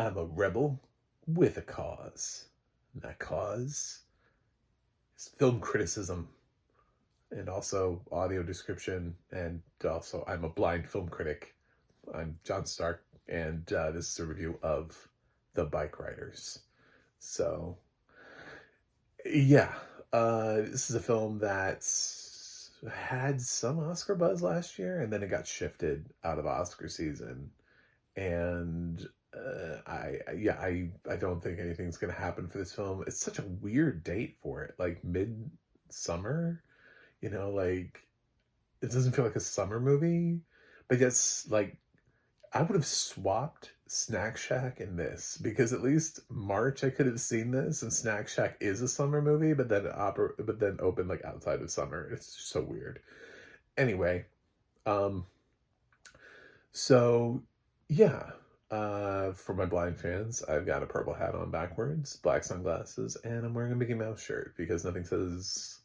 I'm a rebel with a cause. And that cause is film criticism and also audio description. And also, I'm a blind film critic. I'm John Stark, and this is a review of The Bike Riders. So, yeah, this is a film that had some Oscar buzz last year, and then it got shifted out of Oscar season. And I don't think anything's gonna happen for this film. It's such a weird date for it, like mid-summer, like it doesn't feel like a summer movie, but it's like I would have swapped Snack Shack and this because at least March I could have seen this, and Snack Shack is a summer movie, but then opened like outside of summer. It's just so weird. Anyway, um, so yeah, for my blind fans, I've got a purple hat on backwards, black sunglasses, and I'm wearing a Mickey Mouse shirt because nothing says,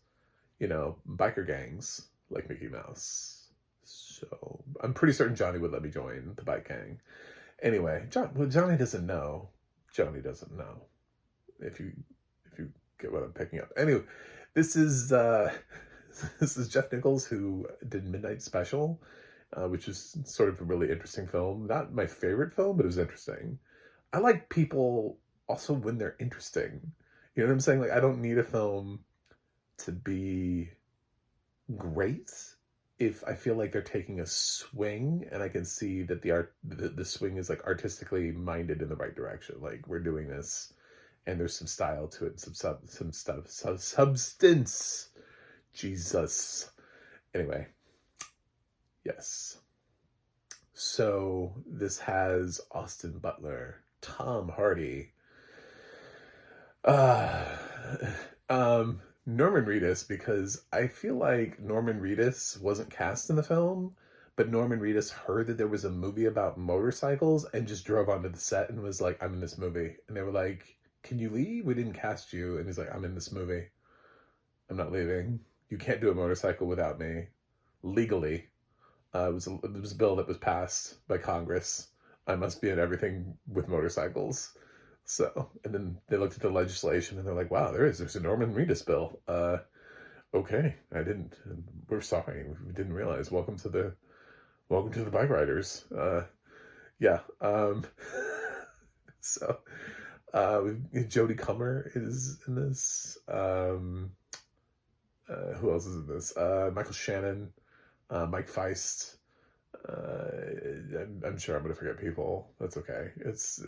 biker gangs like Mickey Mouse. So I'm pretty certain Johnny would let me join the bike gang. Anyway, Johnny doesn't know. Johnny doesn't know. If you get what I'm picking up. Anyway, this is this is Jeff Nichols, who did Midnight Special, which is sort of a really interesting film. Not my favorite film, but it was interesting. I like people also when they're interesting. You know what I'm saying? Like, I don't need a film to be great if I feel like they're taking a swing and I can see that the swing is like artistically minded in the right direction. Like, we're doing this and there's some style to it, some stuff, some substance. Jesus. Anyway, yes. So this has Austin Butler, Tom Hardy, uh, Norman Reedus, because I feel like Norman Reedus wasn't cast in the film, but Norman Reedus heard that there was a movie about motorcycles and just drove onto the set and was like, I'm in this movie. And they were like, can you leave? We didn't cast you. And he's like, I'm in this movie. I'm not leaving. You can't do a motorcycle without me. Legally. It was a bill that was passed by Congress. I must be in everything with motorcycles. So, and then they looked at the legislation and they're like, wow, there's a Norman Reedus bill. Okay, we're sorry, we didn't realize. Welcome to the Bike Riders. Yeah. So, Jodi Comer is in this. Who else is in this? Michael Shannon, Mike Faist. I'm sure I'm going to forget people. That's okay. It's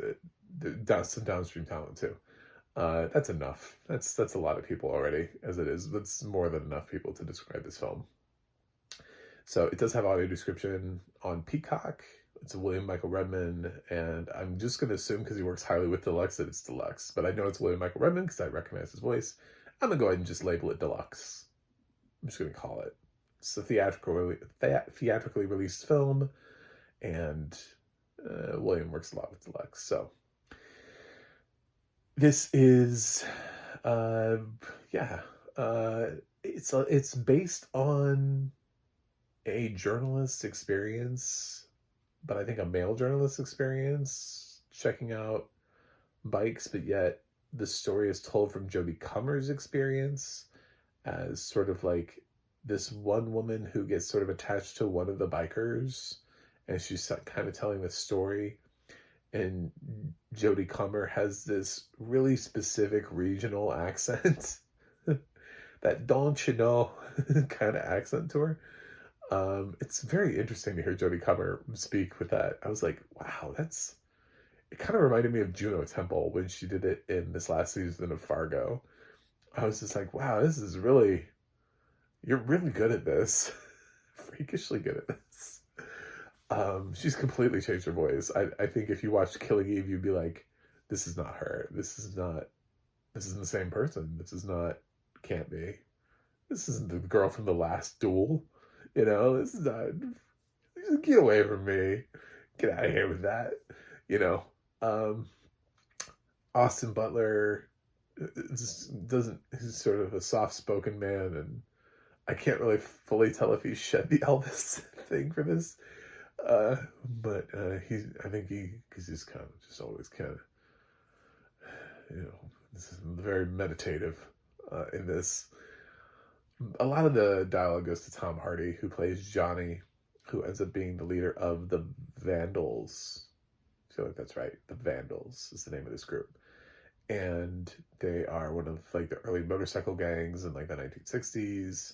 some downstream talent too. That's enough. That's a lot of people already, as it is. That's more than enough people to describe this film. So it does have audio description on Peacock. It's a William Michael Redman, and I'm just going to assume because he works highly with Deluxe that it's Deluxe. But I know it's William Michael Redman because I recognize his voice. I'm going to go ahead and just label it Deluxe. I'm just going to call it. It's a theatrically released film, and William works a lot with Deluxe. So this is, it's based on a journalist's experience, but I think a male journalist's experience checking out bikes, but yet the story is told from Jodi Comer's experience as sort of like this one woman who gets sort of attached to one of the bikers, and she's kind of telling the story. And Jodi Comer has this really specific regional accent, that don't you know kind of accent to her. It's very interesting to hear Jodi Comer speak with that. I was like, wow, it kind of reminded me of Juno Temple when she did it in this last season of Fargo. I was just like, wow, you're really good at this. Freakishly good at this. She's completely changed her voice. I think if you watched Killing Eve, you'd be like, this is not her. This isn't the same person. Can't be. This isn't the girl from the last duel. This is not, get away from me. Get out of here with that. Austin Butler he's sort of a soft-spoken man, and I can't really fully tell if he shed the Elvis thing for this. But I think because he's kind of just always kind of, this is very meditative in this. A lot of the dialogue goes to Tom Hardy, who plays Johnny, who ends up being the leader of the Vandals. I feel like that's right. The Vandals is the name of this group. And they are one of like the early motorcycle gangs in like the 1960s.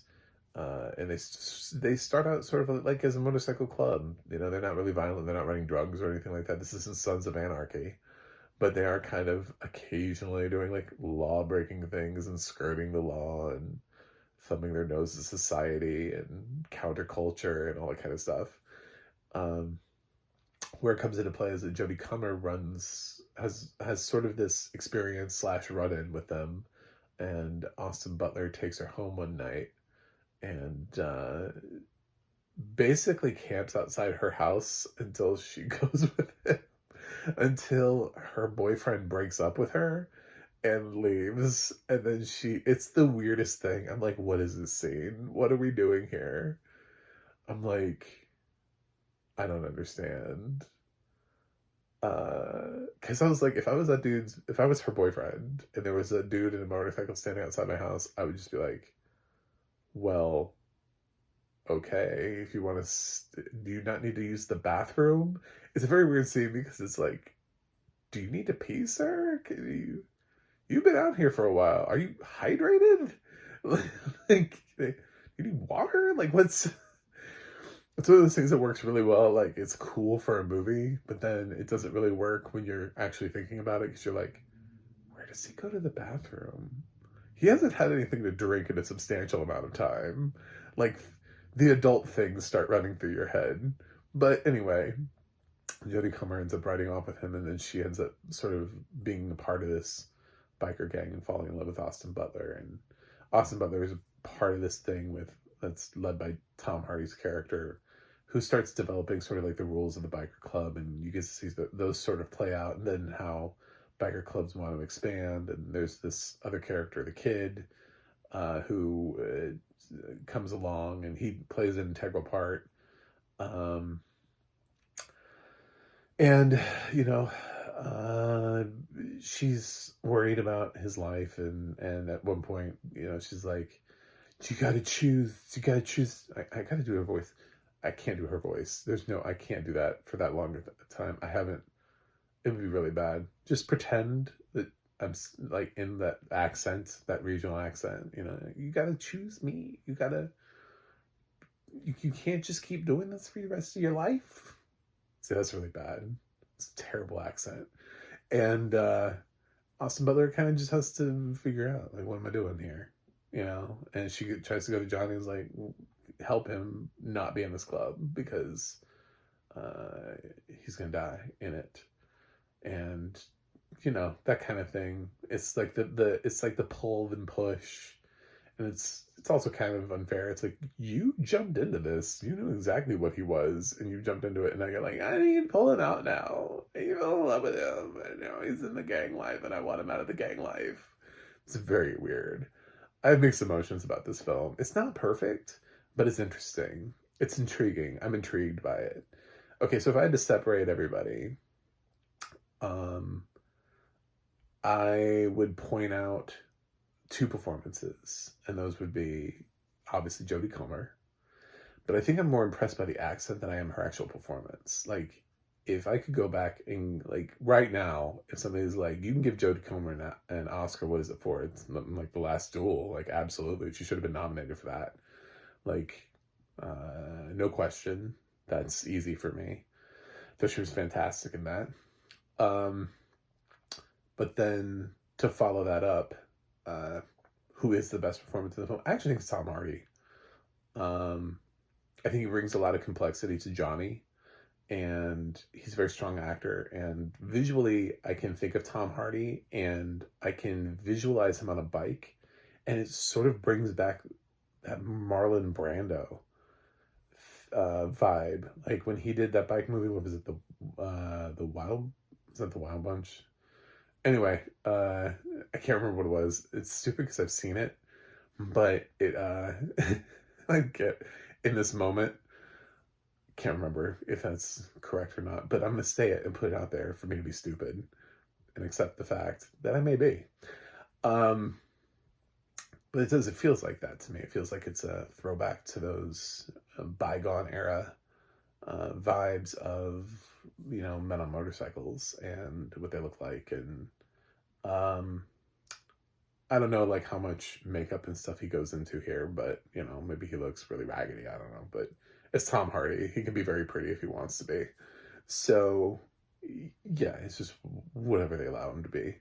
And they start out sort of like as a motorcycle club. They're not really violent. They're not running drugs or anything like that. This isn't Sons of Anarchy. But they are kind of occasionally doing like law-breaking things and skirting the law and thumbing their nose at society and counterculture and all that kind of stuff. Where it comes into play is that Jodi Comer has sort of this experience / run-in with them, and Austin Butler takes her home one night and basically camps outside her house until she goes with him, until her boyfriend breaks up with her and leaves. And then it's the weirdest thing. I'm like, what is this scene? What are we doing here? I'm like, I don't understand. Because I was like, if I was her boyfriend and there was a dude in a motorcycle standing outside my house, I would just be like, well, okay, if you want to, do you not need to use the bathroom? It's a very weird scene because it's like, do you need to pee, sir? You've been out here for a while. Are you hydrated? Like, you need water? Like, it's one of those things that works really well. Like, it's cool for a movie, but then it doesn't really work when you're actually thinking about it, because you're like, where does he go to the bathroom? He hasn't had anything to drink in a substantial amount of time. Like, the adult things start running through your head. But anyway, Jodi Comer ends up riding off with him, and then she ends up sort of being a part of this biker gang and falling in love with Austin Butler. And Austin Butler is a part of this thing that's led by Tom Hardy's character, who starts developing sort of like the rules of the biker club, and you get to see those sort of play out, and then how biker clubs want to expand. And there's this other character, the kid, who comes along, and he plays an integral part. And she's worried about his life, and at one point, she's like, you gotta choose. I gotta do her voice. I can't do her voice. I can't do that for that long a time. I haven't. It would be really bad. Just pretend that I'm like in that accent, that regional accent. You gotta choose me. You can't just keep doing this for the rest of your life. See, that's really bad. It's a terrible accent. And Austin Butler kind of just has to figure out, like, what am I doing here? And she tries to go to Johnny and is like, help him not be in this club because he's gonna die in it. And that kind of thing. It's like it's like the pull and push, and it's also kind of unfair. It's like, you jumped into this, you knew exactly what he was, and you jumped into it, and I get like, I need to pull him out now. You fell in love with him, and he's in the gang life, and I want him out of the gang life. It's very weird. I have mixed emotions about this film. It's not perfect, but it's interesting. It's intriguing. I'm intrigued by it. Okay, so if I had to separate everybody, I would point out 2 performances, and those would be obviously Jodi Comer, but I think I'm more impressed by the accent than I am her actual performance. Like, if I could go back and, like, right now, if somebody's like, you can give Jodi Comer an Oscar, what is it for? It's like The Last Duel. Like, absolutely, she should have been nominated for that. Like, no question. That's easy for me. Though she was fantastic in that. But then to follow that up, who is the best performance in the film? I actually think it's Tom Hardy. I think he brings a lot of complexity to Johnny, and he's a very strong actor. And visually, I can think of Tom Hardy, and I can visualize him on a bike, and it sort of brings back that Marlon Brando vibe. Like when he did that bike movie, what was it? The Wild? Is that The Wild Bunch? Anyway, I can't remember what it was. It's stupid because I've seen it, but it I get in this moment, Can't remember if that's correct or not, but I'm going to say it and put it out there for me to be stupid and accept the fact that I may be. Um, but it feels like that to me. It feels like it's a throwback to those bygone era vibes of, men on motorcycles and what they look like. And um, I don't know, like, how much makeup and stuff he goes into here, but, maybe he looks really raggedy. I don't know. But it's Tom Hardy. He can be very pretty if he wants to be. So, yeah, it's just whatever they allow him to be.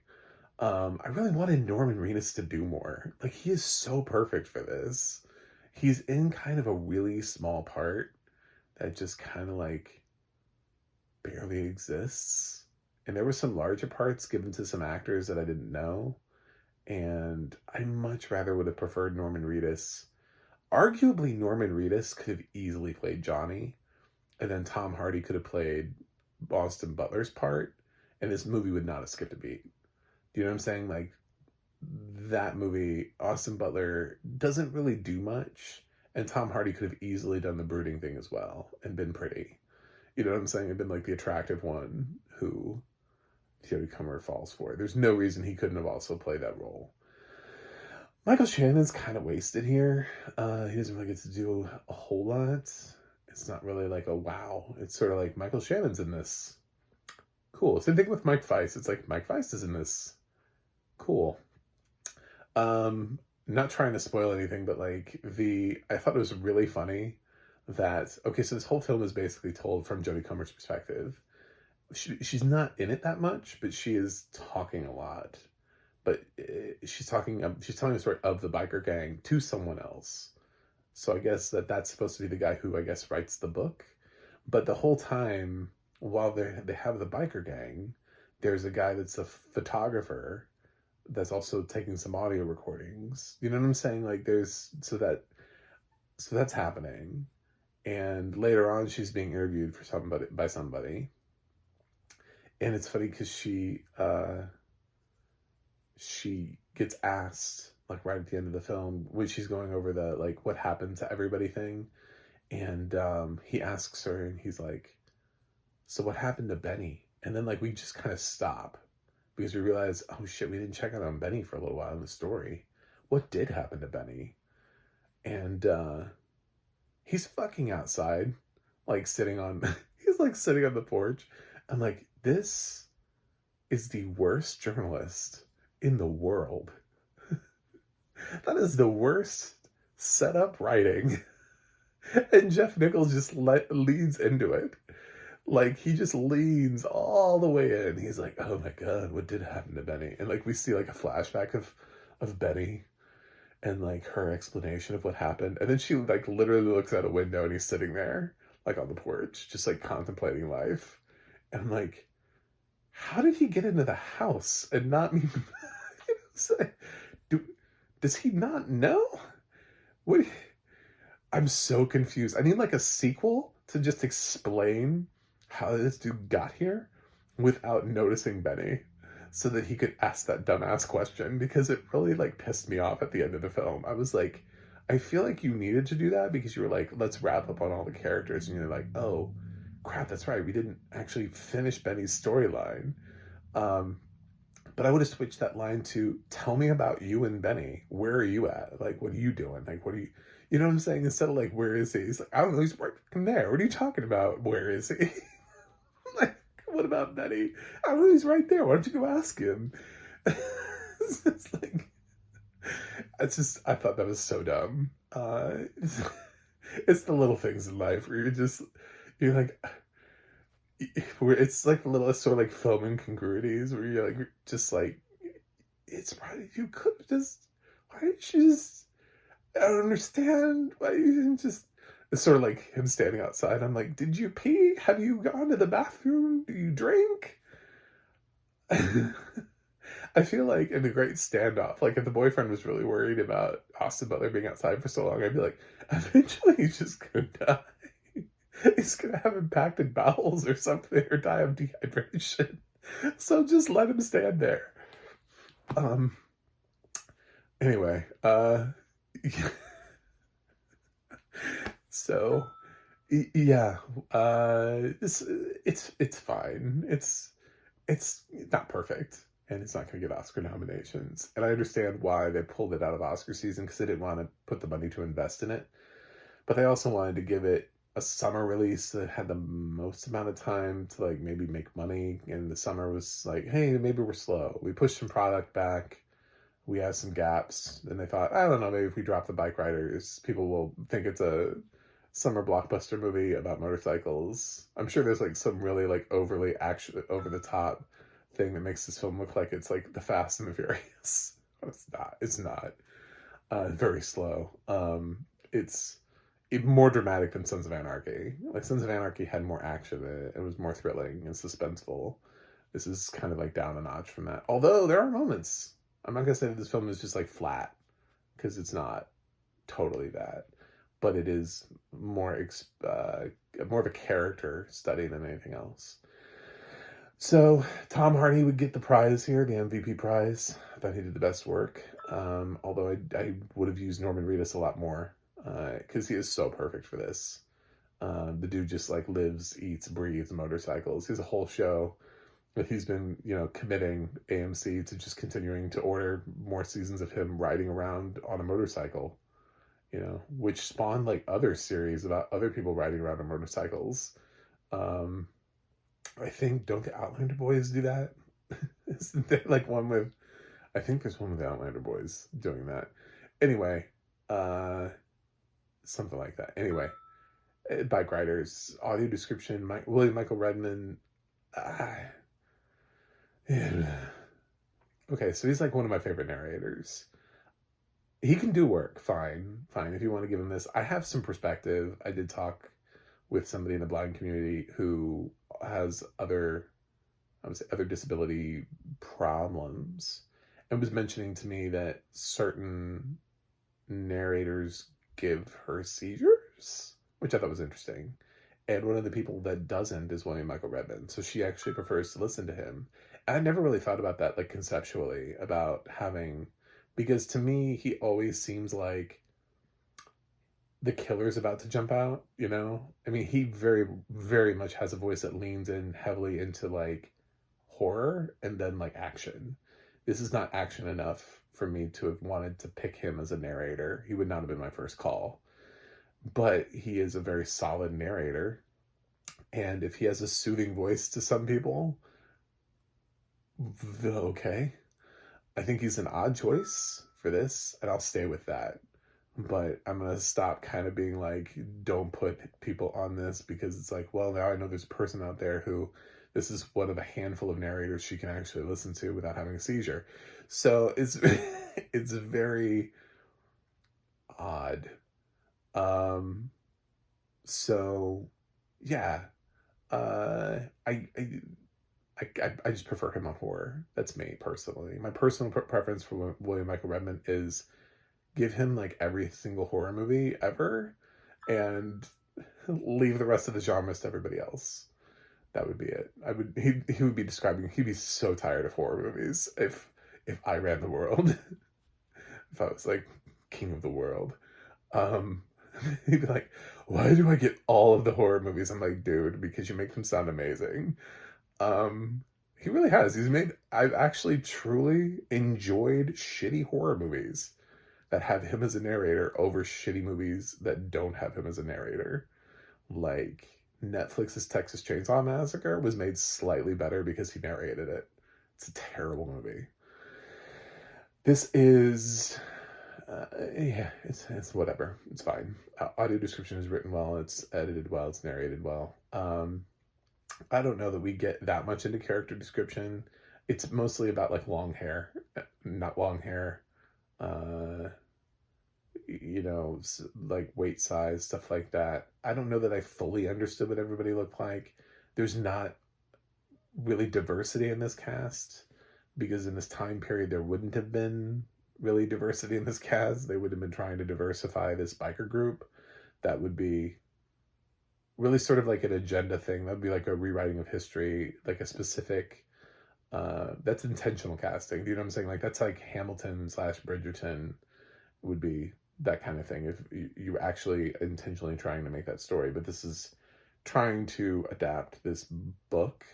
I really wanted Norman Reedus to do more. Like, he is so perfect for this. He's in kind of a really small part that just kind of, like, barely exists. And there were some larger parts given to some actors that I didn't know. And I much rather would have preferred Norman Reedus. Arguably, Norman Reedus could have easily played Johnny, and then Tom Hardy could have played Austin Butler's part, and this movie would not have skipped a beat. Do you know what I'm saying? Like, that movie, Austin Butler doesn't really do much, and Tom Hardy could have easily done the brooding thing as well and been pretty. You know what I'm saying? And been like the attractive one who Jodi Comer falls for. There's no reason he couldn't have also played that role. Michael Shannon's kind of wasted here. He doesn't really get to do a whole lot. It's not really like a wow. It's sort of like Michael Shannon's in this. Cool. Same thing with Mike Faist. It's like Mike Faist is in this. Cool. Not trying to spoil anything, but like I thought it was really funny that, okay, so this whole film is basically told from Jodi Comer's perspective. She's not in it that much, but she is talking a lot. But she's telling the story of the biker gang to someone else. So I guess that's supposed to be the guy who, I guess, writes the book. But the whole time, while they have the biker gang, there's a guy that's a photographer that's also taking some audio recordings. You know what I'm saying? Like, so that's happening. And later on, she's being interviewed by somebody. And it's funny because she gets asked, like, right at the end of the film when she's going over the, like, what happened to everybody thing. And he asks her, and he's like, so what happened to Benny? And then, like, we just kind of stop because we realize, oh shit, we didn't check out on Benny for a little while in the story. What did happen to Benny? And he's fucking outside, like, he's like sitting on the porch. I'm like, this is the worst journalist in the world. That is the worst setup writing. And Jeff Nichols just leans into it. Like, he just leans all the way in. He's like, oh my God, what did happen to Benny? And like, we see like a flashback of Benny and like her explanation of what happened. And then she like literally looks out a window and he's sitting there like on the porch, just like contemplating life. And I'm like, how did he get into the house and not me? Does he not know? What? I'm so confused. I need like a sequel to just explain how this dude got here without noticing Benny, so that he could ask that dumbass question, because it really like pissed me off at the end of the film. I was like, I feel like you needed to do that because you were like, let's wrap up on all the characters, and you're like, oh crap, that's right, we didn't actually finish Benny's storyline. But I would have switched that line to, tell me about you and Benny. Where are you at? Like, what are you doing? Like, what are you know what I'm saying? Instead of like, where is he? He's like, I don't know, he's right from there. What are you talking about? Where is he? Like, what about Benny? I don't know, he's right there. Why don't you go ask him? It's like, I thought that was so dumb. It's the little things in life where you're like, where it's like the little sort of like film incongruities where you're like, just like, it's probably, you could just, why didn't you just, I don't understand why you didn't just, it's sort of like him standing outside. I'm like, did you pee? Have you gone to the bathroom? Do you drink? I feel like in The Great Standoff, like if the boyfriend was really worried about Austin Butler being outside for so long, I'd be like, eventually he's just gonna die. He's gonna have impacted bowels or something, or die of dehydration. So just let him stand there. Anyway, so Yeah, it's fine. It's not perfect, and it's not gonna get Oscar nominations, and I understand why they pulled it out of Oscar season because they didn't wanna put the money to invest in it, but they also wanted to give it a summer release that had the most amount of time to, like, maybe make money, and the summer was like, "Hey, maybe we're slow. We pushed some product back. We have some gaps." And they thought, "I don't know, maybe if we drop the bike riders, people will think it's a summer blockbuster movie about motorcycles." I'm sure there's like some really like overly action over the top thing that makes this film look like it's like the Fast and the Furious. But it's not. It's not. Very slow. It's more dramatic than Sons of Anarchy. Like Sons of Anarchy had more action in it. It was more thrilling and suspenseful. This is kind of like down a notch from that. Although there are moments. I'm not gonna say that this film is just like flat because it's not totally that, but it is more of a character study than anything else. So Tom Hardy would get the prize here, the MVP prize. I thought he did the best work. Although I would have used Norman Reedus a lot more because he is so perfect for this. The dude just like lives, eats, breathes motorcycles. He has a whole show that he's been, committing AMC to just continuing to order more seasons of him riding around on a motorcycle, which spawned like other series about other people riding around on motorcycles. I think, don't the Outlander boys do that? Isn't there like one with, I think there's one with the Outlander boys doing that. Anyway, something like that. Anyway, bike riders, audio description, William Michael Redman. Yeah. Okay, so he's like one of my favorite narrators. He can do work, fine. If you want to give him this. I have some perspective. I did talk with somebody in the blind community who has other disability problems and was mentioning to me that certain narrators give her seizures, which I thought was interesting. And one of the people that doesn't is William Michael Redman. So she actually prefers to listen to him. And I never really thought about that, like conceptually, about having, because to me, he always seems like the killer's about to jump out, I mean, he very, very much has a voice that leans in heavily into like horror and then like action. This is not action enough for me to have wanted to pick him as a narrator. He would not have been my first call. But he is a very solid narrator. And if he has a soothing voice to some people, okay. I think he's an odd choice for this, and I'll stay with that. But I'm going to stop kind of being like, don't put people on this, because it's like, well, now I know there's a person out there who this is one of a handful of narrators she can actually listen to without having a seizure. So it's it's very odd. So yeah, I just prefer him on horror. That's me personally. My personal preference for William Michael Redman is give him like every single horror movie ever, and leave the rest of the genres to everybody else. That would be it. He would be describing. He'd be so tired of horror movies if I ran the world. If I was like king of the world. Um, he'd be like, why do I get all of the horror movies? I'm like, dude, because you make them sound amazing. He really has. I've actually truly enjoyed shitty horror movies that have him as a narrator over shitty movies that don't have him as a narrator. Like Netflix's Texas Chainsaw Massacre was made slightly better because he narrated it. It's a terrible movie. This is yeah, it's whatever. It's fine. Audio description is written well. It's edited well. It's narrated well. I don't know that we get that much into character description. It's mostly about like long hair, not long hair. Like weight size, stuff like that. I don't know that I fully understood what everybody looked like. There's not really diversity in this cast, because in this time period there wouldn't have been really diversity in this cast. They would have been trying to diversify this biker group. That would be really sort of like an agenda thing. That would be like a rewriting of history, like a specific, that's intentional casting. Do you know what I'm saying? Like that's like Hamilton / Bridgerton would be that kind of thing if you actually intentionally trying to make that story. But this is trying to adapt this book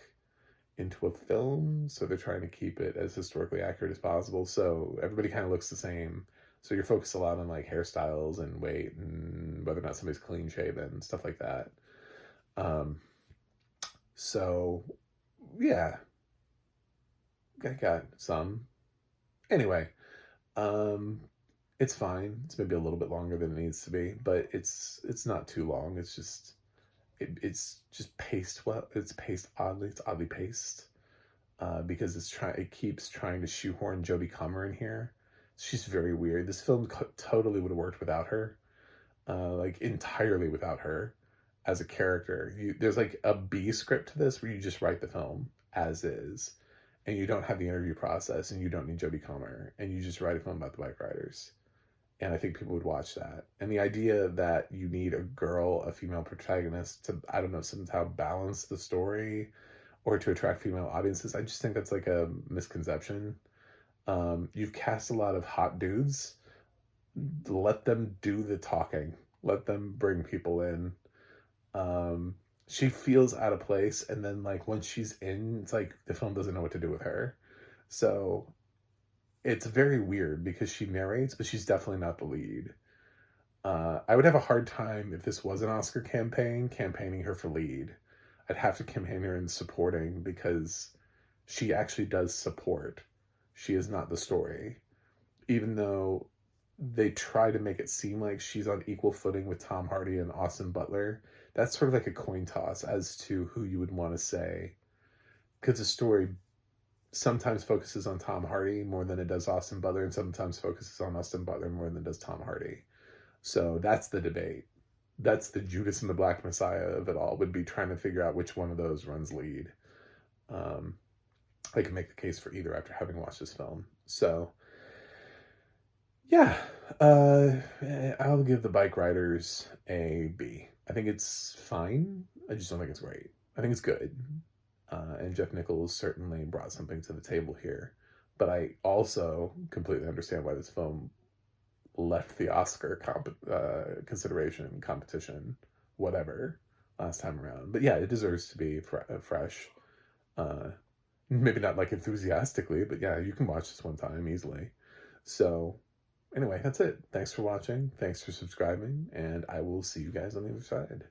into a film, so they're trying to keep it as historically accurate as possible. So everybody kind of looks the same. So you're focused a lot on like hairstyles and weight and whether or not somebody's clean shaven, stuff like that. Um, so yeah, I got some. Anyway, um, it's fine. It's maybe a little bit longer than it needs to be, but it's not too long. It's just paced well. It's paced oddly. It's oddly paced. Because it keeps trying to shoehorn Jodi Comer in here. She's very weird. This film totally would have worked without her, like entirely without her as a character. There's like a B script to this where you just write the film as is, and you don't have the interview process, and you don't need Jodi Comer, and you just write a film about the bike riders. And I think people would watch that. And the idea that you need a female protagonist to, I don't know, somehow balance the story or to attract female audiences, I just think that's like a misconception. You've cast a lot of hot dudes. Let them do the talking. Let them bring people in. She feels out of place, and then like once she's in, it's like the film doesn't know what to do with her. So it's very weird because she narrates, but she's definitely not the lead. I would have a hard time if this was an Oscar campaign, campaigning her for lead. I'd have to campaign her in supporting because she actually does support. She is not the story. Even though they try to make it seem like she's on equal footing with Tom Hardy and Austin Butler, that's sort of like a coin toss as to who you would want to say. Because the story sometimes focuses on Tom Hardy more than it does Austin Butler, and sometimes focuses on Austin Butler more than it does Tom Hardy. So that's the debate. That's the Judas and the Black Messiah of it all, would be trying to figure out which one of those runs lead. I can make the case for either after having watched this film. So, yeah, I'll give the Bike Riders a B. I think it's fine. I just don't think it's great. I think it's good. And Jeff Nichols certainly brought something to the table here. But I also completely understand why this film left the Oscar consideration, competition, whatever, last time around. But yeah, it deserves to be fresh. Maybe not like enthusiastically, but yeah, you can watch this one time easily. So anyway, that's it. Thanks for watching. Thanks for subscribing. And I will see you guys on the other side.